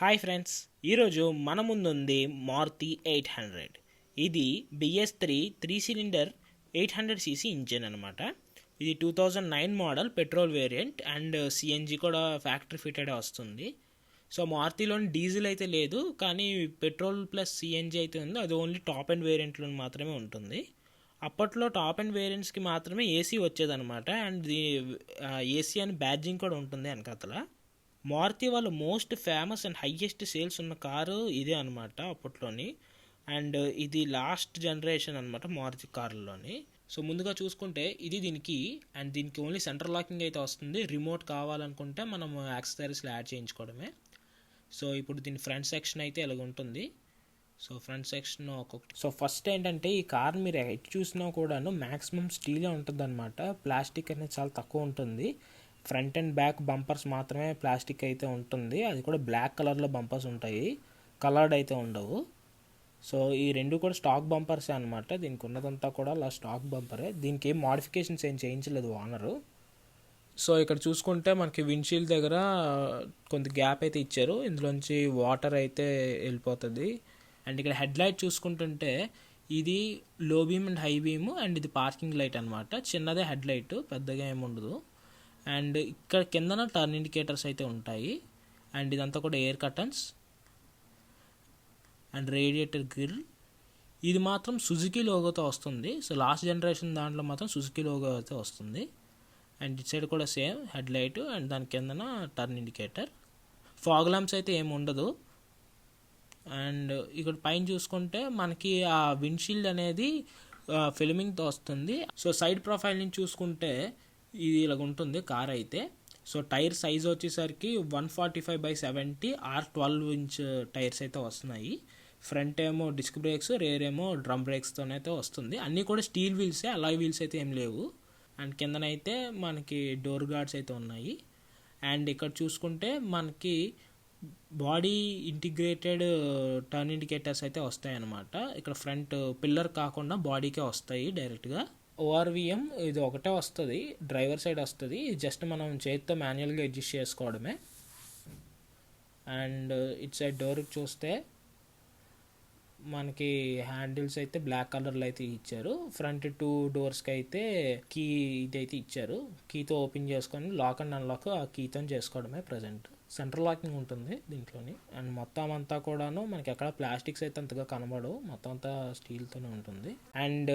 Hi friends, ఈరోజు మన ముందుంది మారుతి 800. ఇది BS3 సిలిండర్ 800cc ఇంజిన్ అనమాట. ఇది 2009 model petrol variant and CNG కూడా ఫ్యాక్టరీ ఫిటెడ్ వస్తుంది. సో మారుతిలోని డీజిల్ అయితే లేదు, కానీ పెట్రోల్ ప్లస్ సిఎన్జి అయితే ఉంది. అది ఓన్లీ టాప్ అండ్ వేరియంట్లో మాత్రమే ఉంటుంది. అప్పట్లో టాప్ అండ్ వేరియంట్స్కి మాత్రమే ఏసీ వచ్చేదనమాట. అండ్ ఏసీ అని బ్యాడ్జింగ్ కూడా ఉంటుంది వెనకాతల. మారుతి వాళ్ళు most famous and highest sales ఉన్న కారు ఇదే అనమాట అప్పట్లోని. అండ్ ఇది లాస్ట్ జనరేషన్ అనమాట మారుతి కార్లోని. సో ముందుగా చూసుకుంటే ఇది దీనికి ఓన్లీ సెంటర్ లాకింగ్ అయితే వస్తుంది. రిమోట్ కావాలనుకుంటే మనం యాక్సెసరీస్లో యాడ్ చేయించుకోవడమే. సో ఇప్పుడు దీని ఫ్రంట్ సెక్షన్ అయితే ఇలాగ ఉంటుంది. సో ఫ్రంట్ సెక్షన్ ఒక్కొక్కటి. సో ఫస్ట్ ఏంటంటే ఈ కార్ మీరు ఎటు చూసినా కూడాను మ్యాక్సిమం స్టీలే ఉంటుంది అనమాట. ప్లాస్టిక్ అనేది చాలా తక్కువ ఉంటుంది. ఫ్రంట్ అండ్ బ్యాక్ బంపర్స్ మాత్రమే ప్లాస్టిక్ అయితే ఉంటుంది. అది కూడా బ్లాక్ కలర్లో బంపర్స్ ఉంటాయి, కలర్డ్ అయితే ఉండవు. సో ఈ రెండు కూడా స్టాక్ బంపర్సే అనమాట. దీనికి ఉన్నదంతా కూడా అలా స్టాక్ బంపరే. దీనికి ఏం మోడిఫికేషన్స్ ఏం చేయించలేదు ఓనరు. సో ఇక్కడ చూసుకుంటే మనకి విండ్షీల్డ్ దగ్గర కొంత గ్యాప్ అయితే ఇచ్చారు, ఇందులోంచి వాటర్ అయితే వెళ్ళిపోతుంది. అండ్ ఇక్కడ హెడ్ లైట్ చూసుకుంటుంటే ఇది లో beam and high beam, and ఇది పార్కింగ్ లైట్ అనమాట. చిన్నదే హెడ్ లైట్, పెద్దగా ఏమి ఉండదు. అండ్ ఇక్కడ కిందన టర్న్ ఇండికేటర్స్ అయితే ఉంటాయి. అండ్ ఇదంతా కూడా air curtains and radiator grille. ఇది మాత్రం సుజుకి లోగోతో వస్తుంది. సో లాస్ట్ జనరేషన్ దాంట్లో మాత్రం సుజుకి లోగో అయితే వస్తుంది. అండ్ ఇటు సైడ్ కూడా సేమ్ హెడ్ లైట్ అండ్ దాని కిందన టర్న్ ఇండికేటర్. ఫాగ్ ల్యాంప్స్ అయితే ఏమి ఉండదు. అండ్ ఇక్కడ పైన చూసుకుంటే మనకి ఆ విండ్షీల్డ్ అనేది ఫిల్మింగ్తో వస్తుంది. సో సైడ్ ప్రొఫైల్ నుంచి చూసుకుంటే ఇది ఇలాగ ఉంటుంది కార్ అయితే. సో టైర్ సైజ్ వచ్చేసరికి 145/70 R12 ఇంచ్ టైర్స్ అయితే వస్తున్నాయి. ఫ్రంట్ ఏమో డిస్క్ బ్రేక్స్, రేర్ ఏమో డ్రమ్ బ్రేక్స్తోనైతే వస్తుంది. అన్నీ కూడా స్టీల్ వీల్సే, అలాయ్ వీల్స్ అయితే ఏం లేవు. అండ్ కిందనైతే మనకి డోర్ గార్డ్స్ అయితే ఉన్నాయి. అండ్ ఇక్కడ చూసుకుంటే మనకి బాడీ ఇంటిగ్రేటెడ్ టర్న్ ఇండికేటర్స్ అయితే వస్తాయి అన్నమాట. ఇక్కడ ఫ్రంట్ పిల్లర్ కాకుండా బాడీకే వస్తాయి డైరెక్ట్గా. ఓఆర్విఎం ఇది ఒకటే వస్తుంది, డ్రైవర్ సైడ్ వస్తుంది. జస్ట్ మనం చేతితో మాన్యువల్గా అడ్జస్ట్ చేసుకోవడమే. అండ్ ఇట్ సైడ్ డోర్కి చూస్తే మనకి హ్యాండిల్స్ అయితే బ్లాక్ కలర్లో అయితే ఇచ్చారు. ఫ్రంట్ 2 డోర్స్కి అయితే కీ ఇదైతే ఇచ్చారు. కీతో ఓపెన్ చేసుకొని లాక్ అండ్ అన్లాక్ ఆ కీతో చేసుకోవడమే. ప్రజెంట్ సెంట్రల్ లాకింగ్ ఉంటుంది దీంట్లోని. అండ్ మొత్తం అంతా కూడాను మనకి ఎక్కడ ప్లాస్టిక్స్ అయితే అంతగా కనబడవు, మొత్తం అంతా స్టీల్తోనే ఉంటుంది. అండ్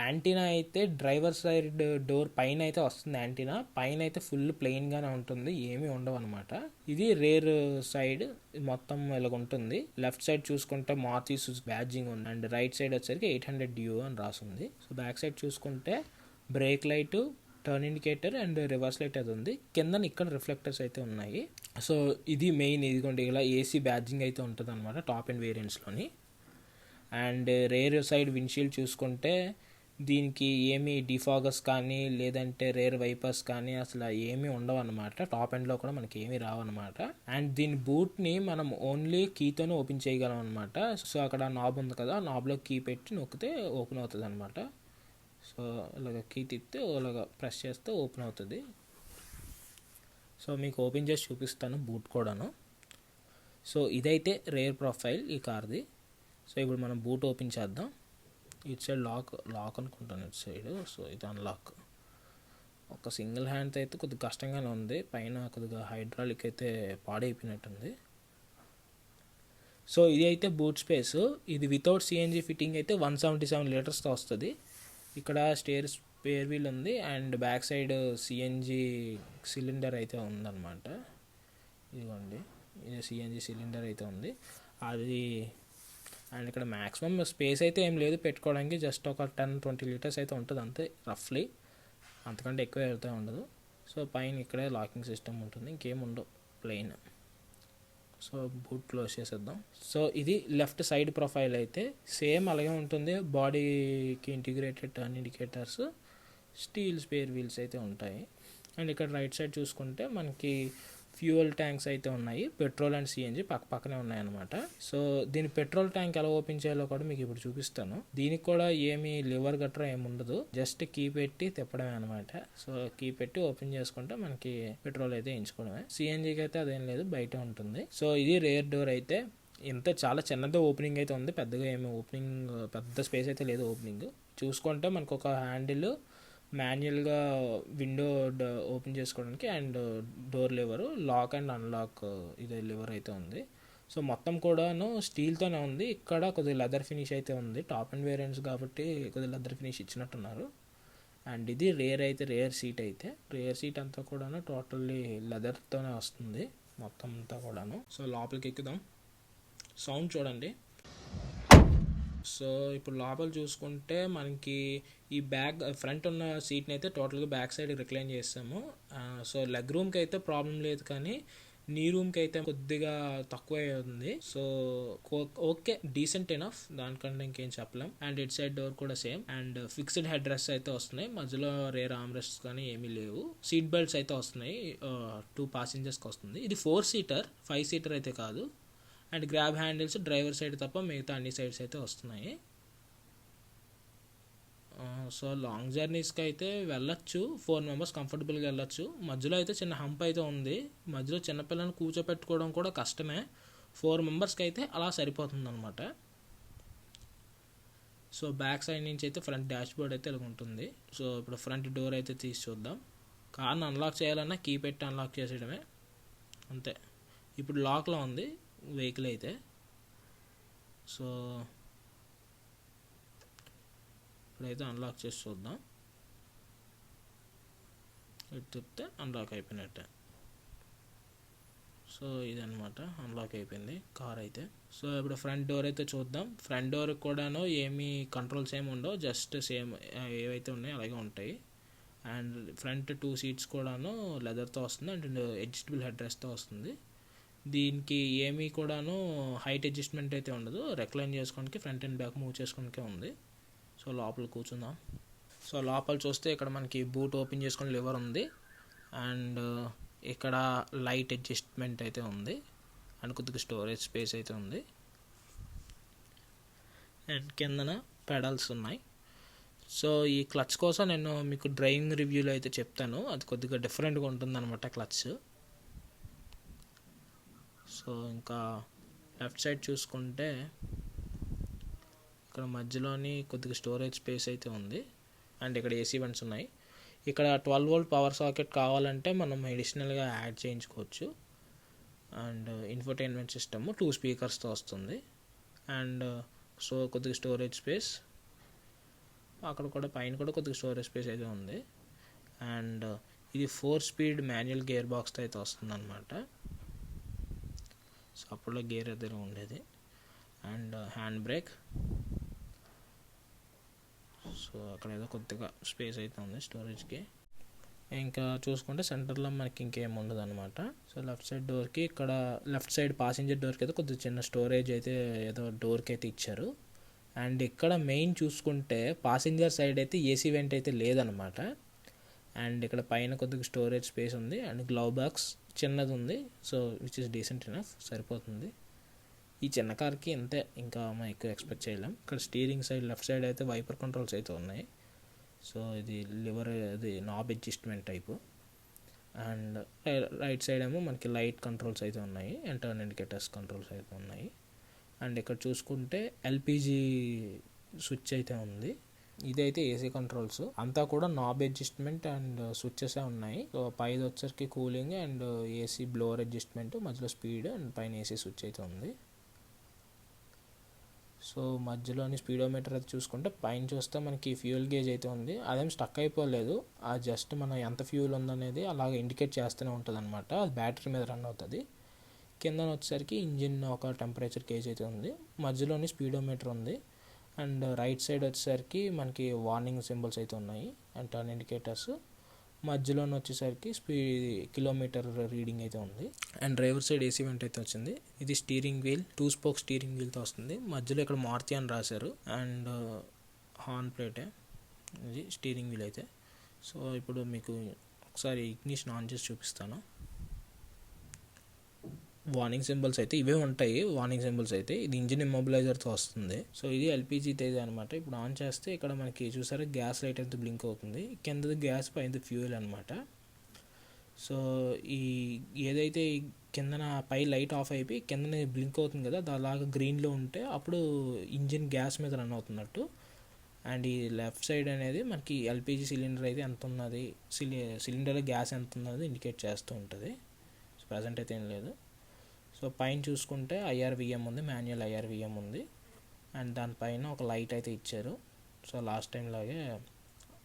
యాంటీనా అయితే డ్రైవర్ సైడ్ డోర్ పైన అయితే వస్తుంది. యాంటీనా పైన అయితే ఫుల్ ప్లెయిన్గానే ఉంటుంది, ఏమీ ఉండవు అనమాట. ఇది రేర్ సైడ్ మొత్తం ఇలాగ ఉంటుంది. లెఫ్ట్ సైడ్ చూసుకుంటే మారుతి సుజుకి బ్యాడ్జింగ్ ఉంది. అండ్ రైట్ సైడ్ వచ్చేసరికి 800 DO అని రాసింది. సో బ్యాక్ సైడ్ చూసుకుంటే break light, turn indicator and reverse light అది ఉంది. కింద ఇక్కడ రిఫ్లెక్టర్స్ అయితే ఉన్నాయి. సో ఇది మెయిన్, ఇదిగోండి ఇలా ఏసీ బ్యాడ్జింగ్ అయితే ఉంటుంది అనమాట టాప్ అండ్ వేరియంట్స్లోని. అండ్ రేర్ సైడ్ విండ్షీల్డ్ చూసుకుంటే దీనికి ఏమీ డిఫాగర్స్ కానీ లేదంటే రేర్ వైపర్స్ కానీ అసలు ఏమీ ఉండవు అనమాట. టాప్ ఎండ్లో కూడా మనకి ఏమీ రావు అనమాట. అండ్ దీని బూట్ని మనం ఓన్లీ కీతోనే ఓపెన్ చేయగలం అనమాట. సో అక్కడ నాబ్ ఉంది కదా, నాబ్లో కీ పెట్టి నొక్కితే ఓపెన్ అవుతుంది అనమాట. సో ఇలాగ కీ తిప్పితే ఇలాగ ప్రెస్ చేస్తే ఓపెన్ అవుతుంది. సో మీకు ఓపెన్ చేసి చూపిస్తాను బూట్ కూడాను. సో ఇదైతే రేర్ ప్రొఫైల్ ఈ కార్ది. సో ఇప్పుడు మనం బూట్ ఓపెన్ చేద్దాం. ఇటు సైడ్ లాక్ అనుకుంటాను ఇటు సైడ్. సో ఇది అన్లాక్. ఒక సింగిల్ హ్యాండ్ అయితే కొద్దిగా కష్టంగానే ఉంది, పైన కొద్దిగా హైడ్రాలిక్ అయితే పాడైపోయినట్టుంది. సో ఇది అయితే బూట్ స్పేస్. ఇది వితౌట్ సిఎన్జి ఫిట్టింగ్ అయితే 177 లీటర్స్తో వస్తుంది. ఇక్కడ స్పేర్ వీల్ ఉంది and back side CNG cylinder అయితే ఉందన్నమాట. ఇదిగోండి, ఇది సిఎన్జి సిలిండర్ అయితే ఉంది అది. అండ్ ఇక్కడ మ్యాక్సిమం స్పేస్ అయితే ఏం లేదు పెట్టుకోవడానికి, జస్ట్ ఒక 10-20 లీటర్స్ అయితే ఉంటుంది అంతే రఫ్లీ, అంతకంటే ఎక్కువ అయితే ఉండదు. సో పైన ఇక్కడే లాకింగ్ సిస్టమ్ ఉంటుంది, ఇంకేం ఉండవు, ప్లెయిన్. సో బూట్ క్లోజ్ చేసేద్దాం. సో ఇది లెఫ్ట్ సైడ్ ప్రొఫైల్ అయితే సేమ్ అలాగే ఉంటుంది. బాడీకి integrated turn indicators, steel spare wheels అయితే ఉంటాయి. అండ్ ఇక్కడ రైట్ సైడ్ చూసుకుంటే మనకి ఫ్యూయల్ ట్యాంక్స్ అయితే ఉన్నాయి, పెట్రోల్ అండ్ సిఎన్జి పక్క పక్కనే ఉన్నాయన్నమాట. సో దీని పెట్రోల్ ట్యాంక్ ఎలా ఓపెన్ చేయాలో కూడా మీకు ఇప్పుడు చూపిస్తాను. దీనికి కూడా ఏమి లివర్ గట్రా ఏమి ఉండదు, జస్ట్ కీ పెట్టి తిప్పడమే అనమాట. సో కీ పెట్టి ఓపెన్ చేసుకుంటే మనకి పెట్రోల్ అయితే ఎంచుకోవడమే. సిఎన్జికి అయితే అదేం లేదు, బయట ఉంటుంది. సో ఇది రేర్ డోర్ అయితే ఇంత చాలా చిన్నది ఓపెనింగ్ అయితే ఉంది, పెద్దగా ఏమి ఓపెనింగ్ పెద్ద స్పేస్ అయితే లేదు. ఓపెనింగ్ చూసుకుంటే మనకు ఒక హ్యాండిల్ మాన్యువల్గా విండో ఓపెన్ చేసుకోవడానికి and door lever, lock and unlock ఇది లివర్ అయితే ఉంది. సో మొత్తం కూడాను స్టీల్తోనే ఉంది. ఇక్కడ కొద్దిగా లెదర్ ఫినిష్ అయితే ఉంది, టాప్ అండ్ వేరియంట్స్ కాబట్టి కొద్దిగా లెదర్ ఫినిష్ ఇచ్చినట్టున్నారు. అండ్ ఇది రేర్ సీట్ అయితే, రేర్ సీట్ అంతా కూడాను టోటల్లీ లెదర్తోనే వస్తుంది మొత్తం అంతా కూడాను. సో లోపలికి ఎక్కుదాం, సౌండ్ చూడండి. సో ఇప్పుడు లోపల చూసుకుంటే మనకి ఈ బ్యాక్ ఫ్రంట్ ఉన్న సీట్ని అయితే టోటల్గా బ్యాక్ సైడ్ రిక్లైన్ చేస్తాము. సో లెగ్ రూమ్కి అయితే ప్రాబ్లం లేదు, కానీ నీ రూమ్కి అయితే కొద్దిగా తక్కువ ఉంది. సో ఓకే, డీసెంట్ ఎనఫ్, దానికంటే ఇంకేం చెప్పలేం. అండ్ ఇట్ సైడ్ డోర్ కూడా same and fixed head rest అయితే వస్తున్నాయి, మధ్యలో రేర్ ఆర్మ్ రెస్ట్ కానీ ఏమీ లేవు. సీట్ బెల్ట్స్ అయితే వస్తున్నాయి, 2 passengers-కి వస్తుంది. ఇది 4-seater, 5-seater అయితే కాదు. And grab handles driver side తప్ప మిగతా అన్ని సైడ్స్ అయితే వస్తున్నాయి. సో లాంగ్ జర్నీస్కి అయితే వెళ్ళొచ్చు, 4 members కంఫర్టబుల్గా వెళ్ళొచ్చు. మధ్యలో అయితే చిన్న హంప్ అయితే ఉంది, మధ్యలో చిన్నపిల్లల్ని కూర్చోపెట్టుకోవడం కూడా కష్టమే. 4 members-కి అయితే అలా సరిపోతుంది అనమాట. సో బ్యాక్ సైడ్ నుంచి అయితే ఫ్రంట్ డాష్ బోర్డ్ అయితే ఇలా ఉంటుంది. సో ఇప్పుడు ఫ్రంట్ డోర్ అయితే తీసి చూద్దాం. కార్ని అన్లాక్ చేయాలన్నా కీ పెట్టి అన్లాక్ చేసేయడమే అంతే. ఇప్పుడు లాక్లో ఉంది వెహికల్ అయితే. సో ఇప్పుడైతే అన్లాక్ చేసి చూద్దాం, ఇటు తిప్పితే అన్లాక్ అయిపోయినట్టే. సో ఇదనమాట, అన్లాక్ అయిపోయింది కార్ అయితే. సో ఇప్పుడు ఫ్రంట్ డోర్ అయితే చూద్దాం. ఫ్రంట్ డోర్ కూడాను ఏమీ కంట్రోల్స్ ఏమి ఉండవు, జస్ట్ సేమ్ ఏవైతే ఉన్నాయో అలాగే ఉంటాయి. అండ్ ఫ్రంట్ 2 seats కూడాను లెదర్తో వస్తుంది అండ్ అడ్జస్టబుల్ హెడ్ రెస్ట్తో వస్తుంది. దీనికి ఏమీ కూడాను హైట్ అడ్జస్ట్మెంట్ అయితే ఉండదు, రెక్లైన్ చేసుకోవడానికి ఫ్రంట్ అండ్ బ్యాక్ మూవ్ చేసుకోవడానికే ఉంది. సో లోపల కూర్చుందాం. సో లోపల చూస్తే ఇక్కడ మనకి బూట్ ఓపెన్ చేసుకుని లివర్ ఉంది అండ్ ఇక్కడ లైట్ అడ్జస్ట్మెంట్ అయితే ఉంది అండ్ కొద్దిగా స్టోరేజ్ స్పేస్ అయితే ఉంది. అండ్ కిందన పెడల్స్ ఉన్నాయి. సో ఈ క్లచ్ కోసం నేను మీకు డ్రైవింగ్ రివ్యూలో అయితే చెప్తాను, అది కొద్దిగా డిఫరెంట్గా ఉంటుంది అనమాట క్లచ్. సో ఇంకా లెఫ్ట్ సైడ్ చూసుకుంటే ఇక్కడ మధ్యలోని కొద్దిగా స్టోరేజ్ స్పేస్ అయితే ఉంది అండ్ ఇక్కడ ఏసీ వెంట్స్ ఉన్నాయి. ఇక్కడ 12V పవర్ సాకెట్ కావాలంటే మనం అడిషనల్గా యాడ్ చేయించుకోవచ్చు. అండ్ ఇన్ఫోటైన్మెంట్ సిస్టమ్ 2 speakers-తో వస్తుంది. అండ్ సో కొద్దిగా స్టోరేజ్ స్పేస్, అక్కడ కూడా పైన కూడా కొద్దిగా స్టోరేజ్ స్పేస్ అయితే ఉంది. అండ్ ఇది 4-speed మాన్యువల్ గేర్ బాక్స్తో అయితే వస్తుంది అనమాట. సో అప్పుడులో గేర్ అయితే ఉండేది. అండ్ హ్యాండ్ బ్రేక్, సో అక్కడ ఏదో కొద్దిగా స్పేస్ అయితే ఉంది స్టోరేజ్కి. ఇంకా చూసుకుంటే సెంటర్లో మనకి ఇంకేం ఉండదు అనమాట. సో లెఫ్ట్ సైడ్ డోర్కి, ఇక్కడ లెఫ్ట్ సైడ్ పాసింజర్ డోర్కి అయితే కొద్దిగా చిన్న స్టోరేజ్ అయితే ఏదో డోర్కి అయితే ఇచ్చారు. అండ్ ఇక్కడ మెయిన్ చూసుకుంటే పాసింజర్ సైడ్ అయితే ఏసీ వెంట్ అయితే లేదనమాట. అండ్ ఇక్కడ పైన కొద్దిగా స్టోరేజ్ స్పేస్ ఉంది అండ్ గ్లవ్ బాక్స్ చిన్నది ఉంది. So which is decent enough, సరిపోతుంది. ఈ చిన్న కార్కి ఇంతే, ఇంకా మనం ఎక్కువ ఎక్స్పెక్ట్ చేయలేం. ఇక్కడ స్టీరింగ్ సైడ్ లెఫ్ట్ సైడ్ అయితే వైపర్ కంట్రోల్స్ అయితే ఉన్నాయి. సో ఇది లివర్, అది knob adjustment type. And right side ఏమో మనకి లైట్ కంట్రోల్స్ అయితే ఉన్నాయి అండ్ టర్న్ ఇండికేటర్స్ కంట్రోల్స్ అయితే ఉన్నాయి. అండ్ ఇక్కడ చూసుకుంటే ఎల్పిజి స్విచ్ అయితే ఉంది. ఇదైతే ఏసీ కంట్రోల్స్, అంతా కూడా నాబ్ అడ్జస్ట్మెంట్ అండ్ స్విచ్చెస్ ఉన్నాయి. సో పైది వచ్చరికి cooling and AC blower adjustment, మధ్యలో స్పీడ్ అండ్ పైన ఏసీ స్విచ్ అయితే ఉంది. సో మధ్యలోని స్పీడోమీటర్ అయితే చూసుకుంటే పైన చూస్తే మనకి ఫ్యూయల్ గేజ్ అయితే ఉంది, అదేం స్టక్ అయిపోలేదు, ఆ జస్ట్ మనం ఎంత ఫ్యూయల్ ఉందనేది అలాగే ఇండికేట్ చేస్తూనే ఉంటుంది అనమాట. అది బ్యాటరీ మీద రన్ అవుతుంది. కింద వచ్చేసరికి ఇంజిన్ ఒక టెంపరేచర్ గేజ్ అయితే ఉంది, మధ్యలోని స్పీడోమీటర్ ఉంది. అండ్ రైట్ సైడ్ వచ్చేసరికి మనకి వార్నింగ్ సింబల్స్ అయితే ఉన్నాయి అండ్ టర్న్ ఇండికేటర్స్. మధ్యలోనే వచ్చేసరికి కిలోమీటర్ రీడింగ్ అయితే ఉంది. And driver side AC vent అయితే వచ్చింది. ఇది స్టీరింగ్ వీల్, 2 spoke స్టీరింగ్ వీల్తో వస్తుంది. మధ్యలో ఇక్కడ మారుతి అని రాశారు అండ్ హార్న్ ప్లేటే, ఇది స్టీరింగ్ వీల్ అయితే. సో ఇప్పుడు మీకు ఒకసారి ఇగ్నిషన్ ఆన్ చేసి చూపిస్తాను. వార్నింగ్ సింబల్స్ అయితే ఇవే ఉంటాయి. వార్నింగ్ సింబల్స్ అయితే ఇది ఇంజిన్ ఇమ్మొబిలైజర్తో వస్తుంది. సో ఇది ఎల్పిజి తేజ అనమాట. ఇప్పుడు ఆన్ చేస్తే ఇక్కడ మనకి చూసారా గ్యాస్ లైట్ అయితే బ్లింక్ అవుతుంది. కిందది గ్యాస్, పైన ఫ్యూయల్ అనమాట. సో ఈ ఏదైతే కిందన పై లైట్ ఆఫ్ అయిపోయి కిందనే బ్లింక్ అవుతుంది కదా, అలాగా గ్రీన్లో ఉంటే అప్పుడు ఇంజిన్ గ్యాస్ మీద రన్ అవుతున్నట్టు. అండ్ ఈ లెఫ్ట్ సైడ్ అనేది మనకి ఎల్పిజి సిలిండర్ అయితే ఎంత ఉన్నది, సిలిండర్ గ్యాస్ ఎంత ఉన్నది ఇండికేట్ చేస్తూ ఉంటుంది. సో ప్రజెంట్ అయితే ఏం లేదు. సో పైన చూసుకుంటే ఐఆర్విఎం ఉంది, మాన్యువల్ ఐఆర్విఎం ఉంది. అండ్ దానిపైన ఒక లైట్ అయితే ఇచ్చారు. సో లాస్ట్ టైం లాగే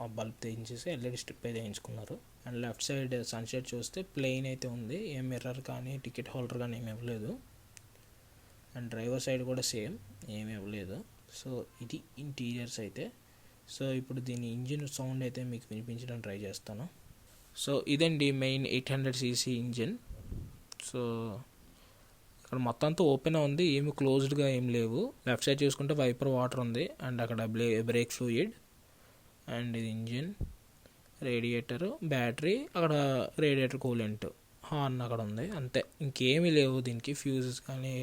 ఆ బల్బ్ తెయించేసి ఎల్ఈడి స్ట్రిప్ అయితే వేయించుకున్నారు. అండ్ లెఫ్ట్ సైడ్ సన్షెడ్ చూస్తే ప్లెయిన్ అయితే ఉంది, ఏ మిర్రర్ కానీ టికెట్ హోల్డర్ కానీ ఏమి ఇవ్వలేదు. అండ్ డ్రైవర్ సైడ్ కూడా సేమ్, ఏమి ఇవ్వలేదు. సో ఇది ఇంటీరియర్స్ అయితే. సో ఇప్పుడు దీని ఇంజిన్ సౌండ్ అయితే మీకు వినిపించడం ట్రై చేస్తాను. సో ఇదండి మెయిన్ 800cc ఇంజిన్. సో ఇక్కడ మొత్తం అంతా ఓపెన్ ఉంది, ఏమి క్లోజ్డ్గా ఏం లేవు. లెఫ్ట్ సైడ్ చూసుకుంటే వైపర్ వాటర్ ఉంది, అండ్ అక్కడ బ్రేక్ ఫ్లూయిడ్, అండ్ ఇది ఇంజిన్, రేడియేటర్, బ్యాటరీ, అక్కడ రేడియేటర్ కూలెంట్, హార్న్ అక్కడ ఉంది, అంతే. ఇంకేమీ లేవు దీనికి. ఫ్యూజెస్ కానీ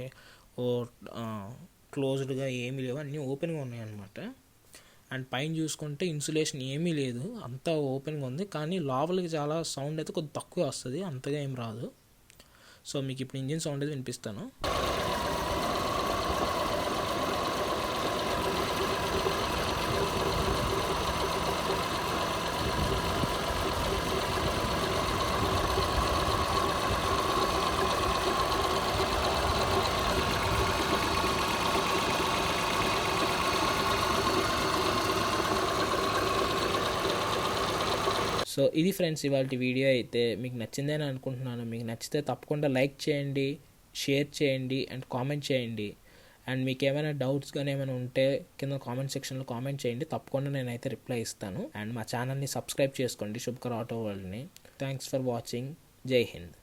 క్లోజ్డ్గా ఏమీ లేవు, అన్నీ ఓపెన్గా ఉన్నాయన్నమాట. అండ్ పైన చూసుకుంటే ఇన్సులేషన్ ఏమీ లేదు, అంతా ఓపెన్గా ఉంది. కానీ లోపలికి చాలా సౌండ్ అయితే కొద్దిగా తక్కువ వస్తుంది, అంతగా ఏం రాదు. సో మీకు ఇప్పుడు ఇంజిన్ సౌండ్ అయితే వినిపిస్తాను. సో ఇది ఫ్రెండ్స్ ఇవాళ వీడియో అయితే. మీకు నచ్చిందని అనుకుంటున్నాను. మీకు నచ్చితే తప్పకుండా లైక్ చేయండి, షేర్ చేయండి, అండ్ కామెంట్ చేయండి. అండ్ మీకు ఏమైనా డౌట్స్ కానీ ఏమైనా ఉంటే కింద కామెంట్ సెక్షన్లో కామెంట్ చేయండి, తప్పకుండా నేనైతే రిప్లై ఇస్తాను. అండ్ మా ఛానల్ని సబ్స్క్రైబ్ చేసుకోండి, శుభ్కర్ ఆటో వరల్డ్ని. Thanks for watching. Jai Hind.